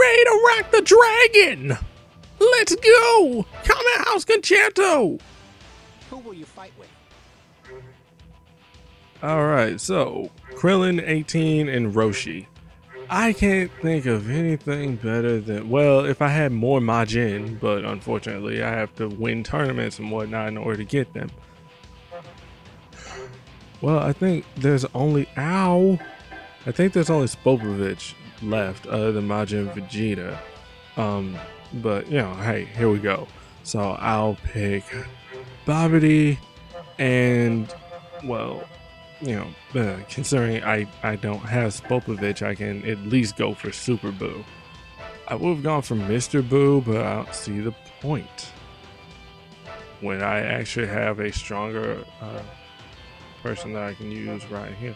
ready to rock the dragon? Let's go! Come House Concerto! Who will you fight with? Alright, so Krillin, 18, and Roshi. I can't think of anything better than, well, if I had more Majin, but unfortunately I have to win tournaments and whatnot in order to get them. Well, I think there's only, I think there's only Spopovich left other than Majin Vegeta. But, you know, hey, here we go. So I'll pick Babidi and, well, you know, considering I don't have Spopovich, I can at least go for Super Buu. I would have gone for Mr. Buu, but I don't see the point when I actually have a stronger person that I can use right here.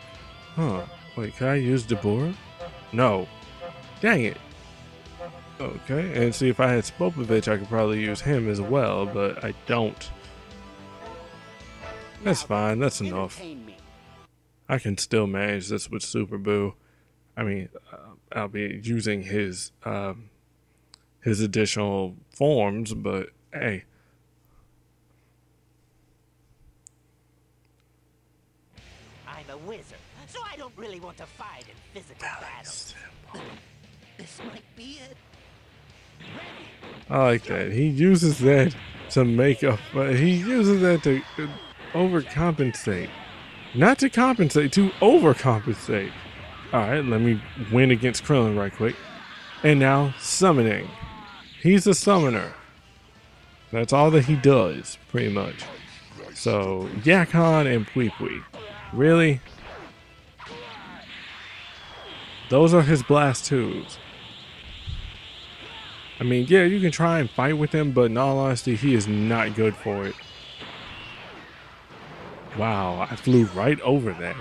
Huh, wait, can I use Deborah? No. Dang it. Okay, and see, if I had Spopovich, I could probably use him as well, but I don't. That's fine, that's enough. I can still manage this with Super Buu. I mean, I'll be using his additional forms, but hey. I'm a wizard, so I don't really want to fight in physical battles. This might be it. I like that. He uses that to make up, but he uses that to overcompensate. Not to compensate, to overcompensate. Alright, let me win against Krillin right quick. And now, summoning. He's a summoner. That's all that he does, pretty much. So, Yakon and Pui Pui. Really? Those are his blast twos. I mean, yeah, you can try and fight with him, but in all honesty, he is not good for it. Wow, I flew right over that.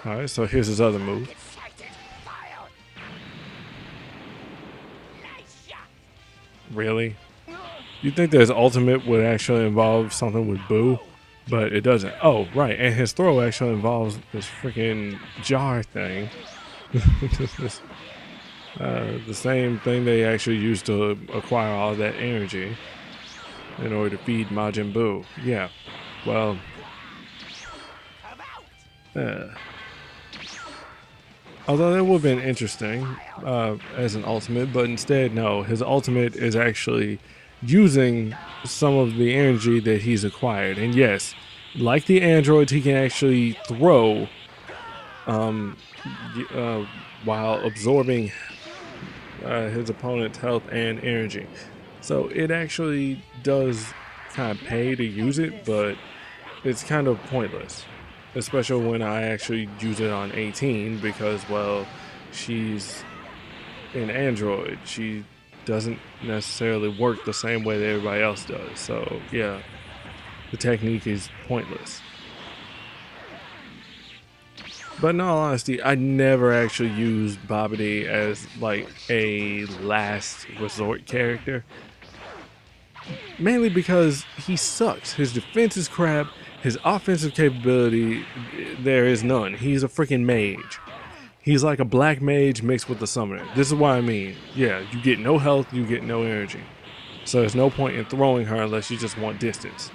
Alright, so here's his other move. Really? You'd think that his ultimate would actually involve something with Buu, but it doesn't. Oh, right, and his throw actually involves this freaking jar thing. The same thing they actually used to acquire all that energy in order to feed Majin Buu. Yeah, well, although that would have been interesting as an ultimate, but instead, no, his ultimate is actually using some of the energy that he's acquired. And yes, like the androids, he can actually throw while absorbing his opponent's health and energy. So it actually does kind of pay to use it, but it's kind of pointless, especially when I actually use it on 18 because, well, she's an android. She doesn't necessarily work the same way that everybody else does. So yeah, the technique is pointless. But in all honesty, I never actually used Babidi as like a last resort character. Mainly because he sucks. His defense is crap. His offensive capability, there is none. He's a freaking mage. He's like a black mage mixed with a summoner. This is what I mean. Yeah, you get no health, you get no energy. So there's no point in throwing her unless you just want distance.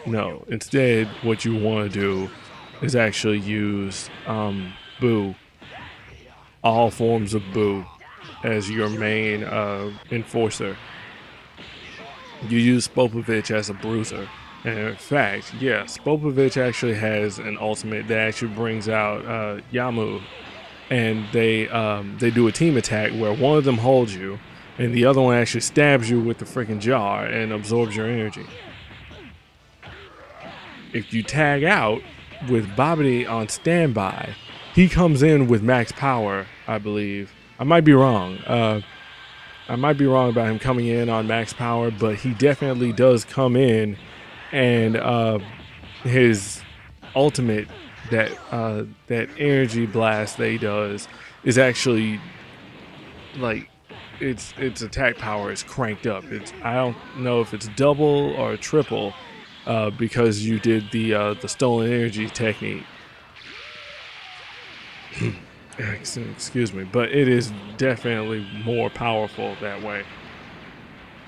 No, instead what you want to do is actually use Buu, all forms of Buu, as your main enforcer. You use Spopovich as a bruiser. And in fact, yeah, Spopovich actually has an ultimate that actually brings out Yamu. And they do a team attack where one of them holds you and the other one actually stabs you with the freaking jar and absorbs your energy. If you tag out with Babidi on standby, he comes in with max power, I believe. I might be wrong. I might be wrong about him coming in on max power, but he definitely does come in, and his ultimate, that energy blast that he does, is actually like its attack power is cranked up. I don't know if it's double or triple because you did the stolen energy technique. Excuse me, but it is definitely more powerful that way.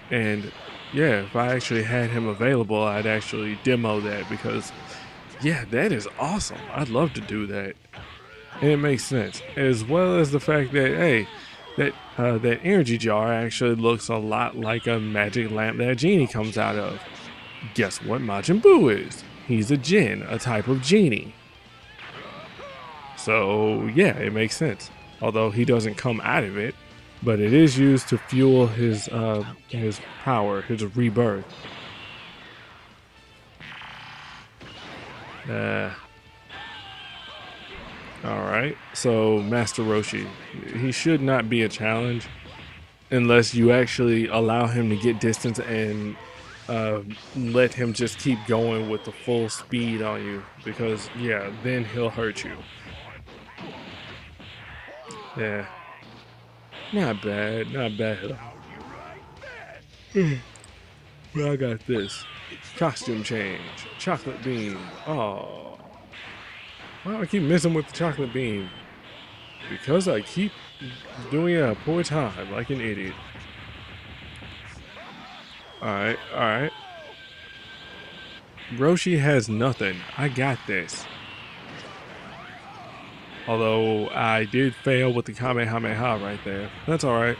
And yeah, if I actually had him available, I'd actually demo that, because yeah, that is awesome. I'd love to do that. And it makes sense, as well as the fact that, hey, that energy jar actually looks a lot like a magic lamp that a genie comes out of. Guess what Majin Buu is? He's a Jinn, a type of genie. So yeah, it makes sense. Although he doesn't come out of it, but it is used to fuel his power, his rebirth. Alright, so Master Roshi, he should not be a challenge unless you actually allow him to get distance and let him just keep going with the full speed on you, because yeah, then he'll hurt you. Yeah, not bad, not bad. But I got this. Costume change. Chocolate bean. Oh. Why do I keep messing with the chocolate bean? Because I keep doing it a poor time, like an idiot. Alright, alright. Roshi has nothing. I got this. Although I did fail with the Kamehameha right there. That's alright.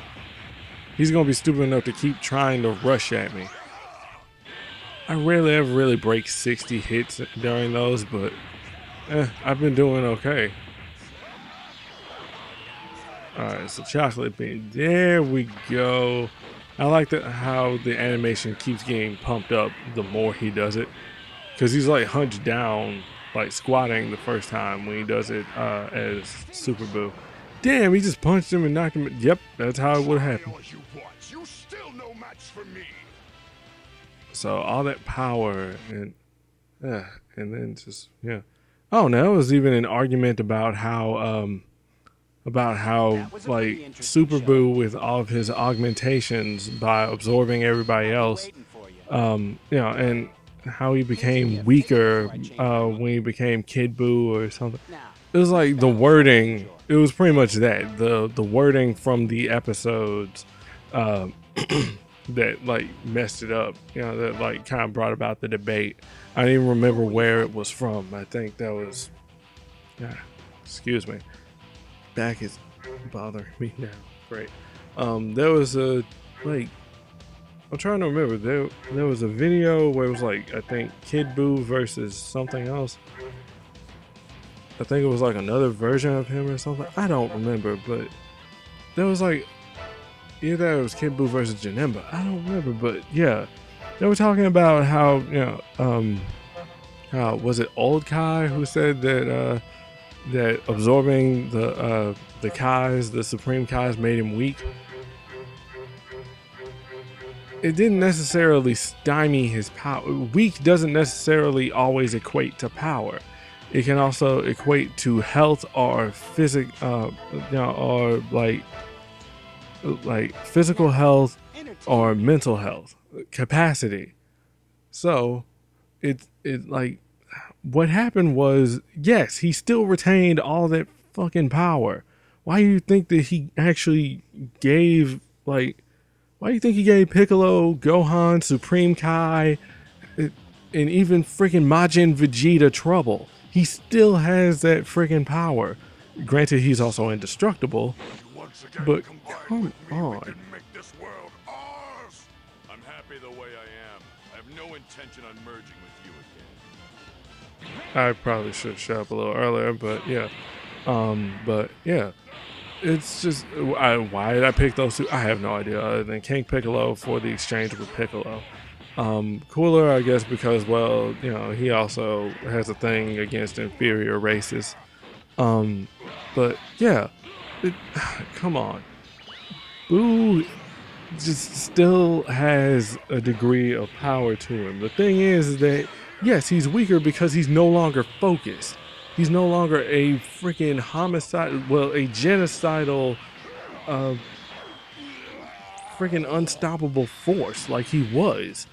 He's gonna be stupid enough to keep trying to rush at me. I rarely ever really break 60 hits during those, but I've been doing okay. Alright, so chocolate bean. There we go. I like how the animation keeps getting pumped up the more he does it. Because he's like hunched down, like squatting the first time when he does it as Super Buu. Damn, he just punched him and knocked him. Yep, that's how it would happen. So all that power and then just, yeah. Oh, now there was even an argument about how like Super Buu with all of his augmentations by absorbing everybody else, you know, and how he became weaker when he became Kid Buu or something. It was like the wording. It was pretty much that the wording from the episodes that like messed it up. You know, that like kind of brought about the debate. I don't even remember where it was from. I think that was. Excuse me. Back is bothering me now. Great. There was a like. I'm trying to remember. There was a video where it was like, I think Kid Buu versus something else. I think it was like another version of him or something. I don't remember, but there was like either it was Kid Buu versus Janemba. I don't remember, but yeah, they were talking about how, you know, how was it Old Kai who said that that absorbing the Kais, the Supreme Kais, made him weak. It didn't necessarily stymie his power. Weak doesn't necessarily always equate to power. It can also equate to health or you know, or like physical health or mental health capacity. So it like what happened was, yes, he still retained all that fucking power. Why do you think that he actually gave like? Why do you think he gave Piccolo, Gohan, Supreme Kai, and even freaking Majin Vegeta trouble? He still has that freaking power. Granted, he's also indestructible, but come on. I'm happy the way I am. I have no intention on merging with you again. I probably should shut up a little earlier, but yeah. But yeah. It's just, why did I pick those two? I have no idea, other than King Piccolo for the exchange with Piccolo. Cooler, I guess, because, well, you know, he also has a thing against inferior races. But yeah, come on. Buu just still has a degree of power to him. The thing is that, yes, he's weaker because he's no longer focused. He's no longer a freaking a genocidal, freaking unstoppable force like he was.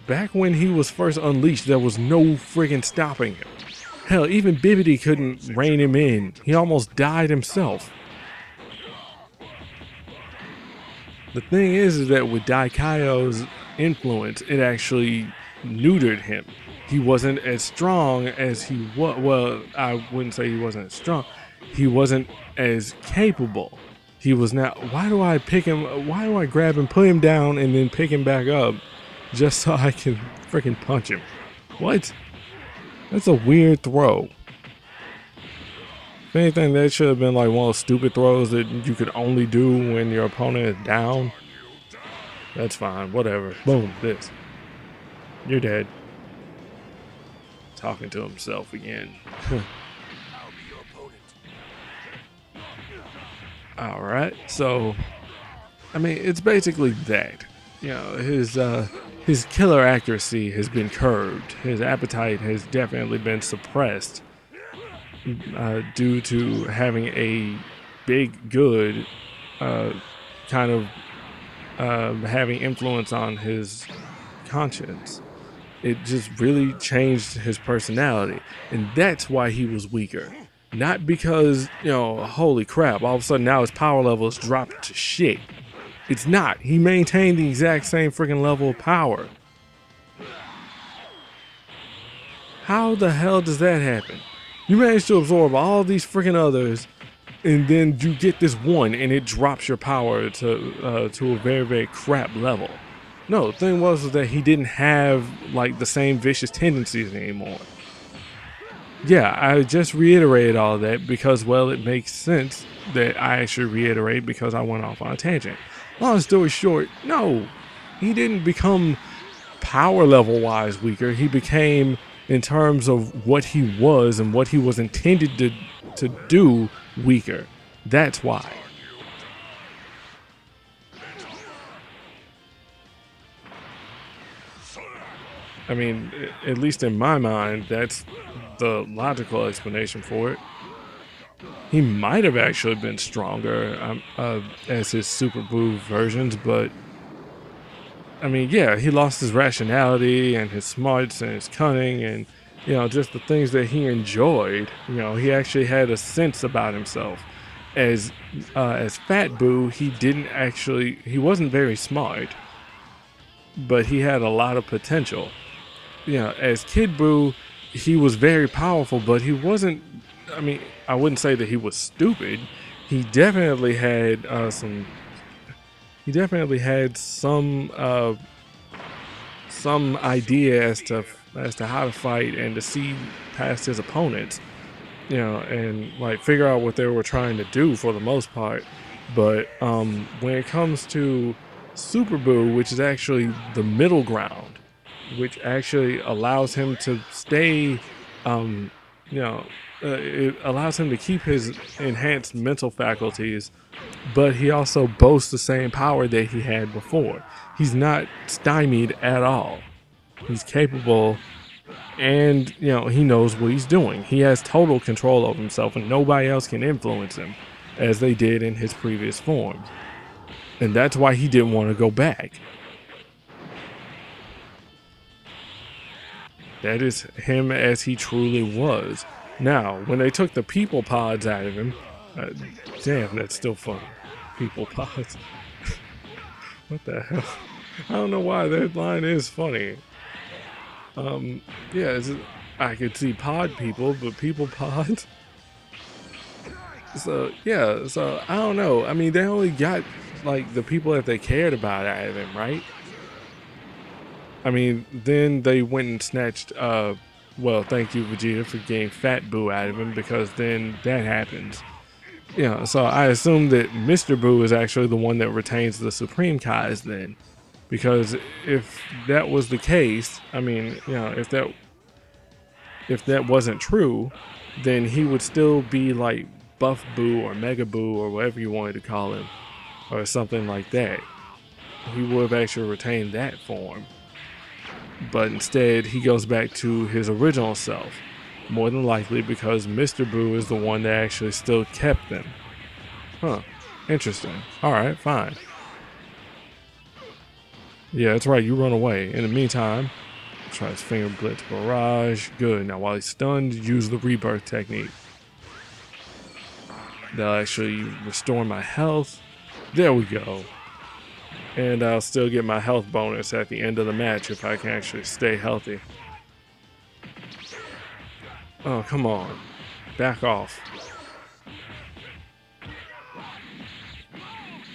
back when he was first unleashed, there was no friggin' stopping him. Hell, even BT couldn't rein him in. He almost died himself. The thing is that with Daikaio's influence, it actually neutered him. He wasn't as strong as he was. Well, I wouldn't say he wasn't as strong. He wasn't as capable. He was not. Why do I pick him? Why do I grab him, put him down, and then pick him back up just so I can freaking punch him? What? That's a weird throw. If anything, that should have been like one of those stupid throws that you could only do when your opponent is down. That's fine. Whatever. Boom. This. You're dead. Talking to himself again. Alright, so I mean, it's basically that. You know, his killer accuracy has been curbed. His appetite has definitely been suppressed due to having a big good kind of having influence on his conscience. It just really changed his personality, and that's why he was weaker. Not because, you know, holy crap, all of a sudden now his power level is dropped to shit. It's not. He maintained the exact same freaking level of power. How the hell does that happen? You manage to absorb all these freaking others, and then you get this one, and it drops your power to a very, very crap level. No, the thing was that he didn't have like the same vicious tendencies anymore. Yeah, I just reiterated all of that because, well, it makes sense that I should reiterate because I went off on a tangent. Long story short, no, he didn't become power level wise weaker. He became, in terms of what he was and what he was intended to do, weaker. That's why. I mean, at least in my mind, that's the logical explanation for it. He might have actually been stronger as his Super Buu versions, but I mean, yeah, he lost his rationality and his smarts and his cunning and, you know, just the things that he enjoyed. You know, he actually had a sense about himself. As Fat Buu, he wasn't very smart, but he had a lot of potential. You know, as Kid Buu, he was very powerful, but he wasn't, I mean, I wouldn't say that he was stupid. He definitely had some idea as to how to fight and to see past his opponents, you know, and like figure out what they were trying to do for the most part. But when it comes to Super Buu, which is actually the middle ground, which actually allows him to stay, it allows him to keep his enhanced mental faculties, but he also boasts the same power that he had before. He's not stymied at all. He's capable, and, you know, he knows what he's doing. He has total control over himself, and nobody else can influence him, as they did in his previous forms. And that's why he didn't want to go back. That is him as he truly was. Now, when they took the people pods out of him, damn, that's still funny. People pods. What the hell? I don't know why that line is funny. Yeah, I could see pod people, but people pods. So, yeah, so I don't know. I mean, they only got like the people that they cared about out of him, right? I mean, then they went and snatched, well, thank you, Vegeta, for getting Fat Buu out of him, because then that happens. You know, so I assume that Mr. Buu is actually the one that retains the Supreme Kais then. Because if that was the case, I mean, you know, if that wasn't true, then he would still be like Buff Buu or Mega Buu or whatever you wanted to call him, or something like that. He would have actually retained that form. But instead, he goes back to his original self, more than likely because Mr. Buu is the one that actually still kept them. Huh. Interesting. Alright, fine. Yeah, that's right. You run away. In the meantime, try his finger blitz barrage. Good. Now while he's stunned, use the rebirth technique. That'll actually restore my health. There we go. And I'll still get my health bonus at the end of the match if I can actually stay healthy. Oh, come on. Back off.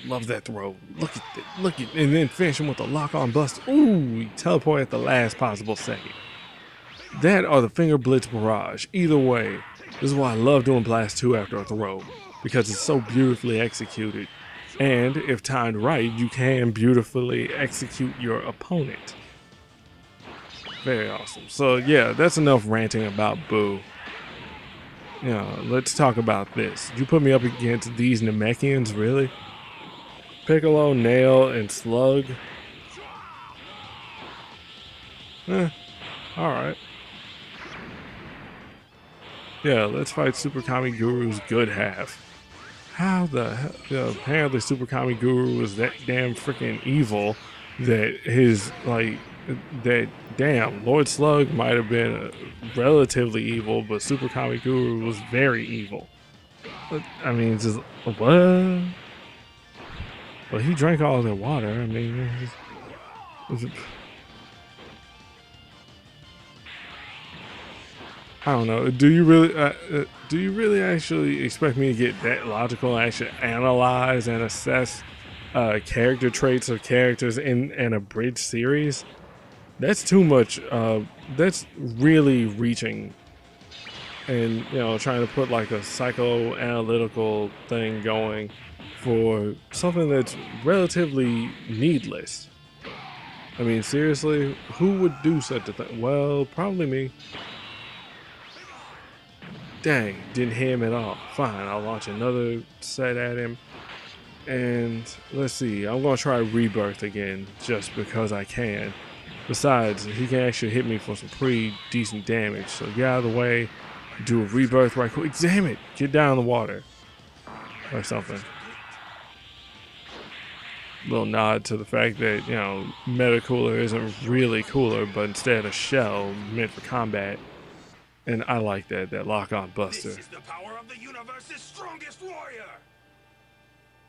Love that throw. Look at that. Look at, and then finish him with a lock-on bust. Ooh, he teleport at the last possible second. That or the finger blitz barrage. Either way, this is why I love doing blast 2 after a throw, because it's so beautifully executed. And if timed right, you can beautifully execute your opponent. Very awesome. So yeah, that's enough ranting about Boo. You know, let's talk about this. You put me up against these Namekians, really? Piccolo, Nail, and Slug. Alright. Yeah, let's fight Super Kami Guru's good half. How the hell? You know, apparently Super Kami Guru was that damn freaking evil that his, like, that damn Lord Slug might have been relatively evil, but Super Kami Guru was very evil. I mean, it's just, what? Well, he drank all their water. I mean, I don't know. Do you really actually expect me to get that logical and actually analyze and assess character traits of characters in an abridged series? That's too much. That's really reaching, and you know, trying to put like a psychoanalytical thing going for something that's relatively needless. I mean, seriously, who would do such a thing? Well, probably me. Dang, didn't hit him at all. Fine, I'll launch another set at him. And let's see, I'm gonna try Rebirth again just because I can. Besides, he can actually hit me for some pretty decent damage. So get out of the way, do a Rebirth right quick. Damn it, get down in the water. Or something. Little nod to the fact that, you know, Meta Cooler isn't really cooler, but instead a shell meant for combat. And I like that lock-on buster. This is the power of the universe's strongest warrior.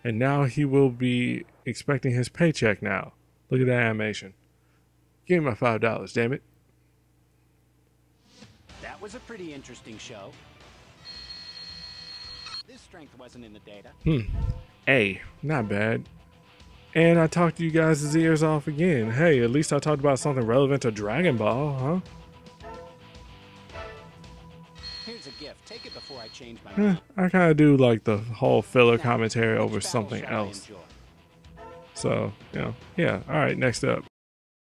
And now he will be expecting his paycheck now. Look at that animation. Give me my $5, damn it. That was a pretty interesting show. This strength wasn't in the data. Hey, not bad. And I talked to you guys' ears off again. Hey, at least I talked about something relevant to Dragon Ball, huh? Here's a gift. Take it before I change my mind. I kind of do like the whole filler commentary over something else. So, you know, yeah. All right, next up.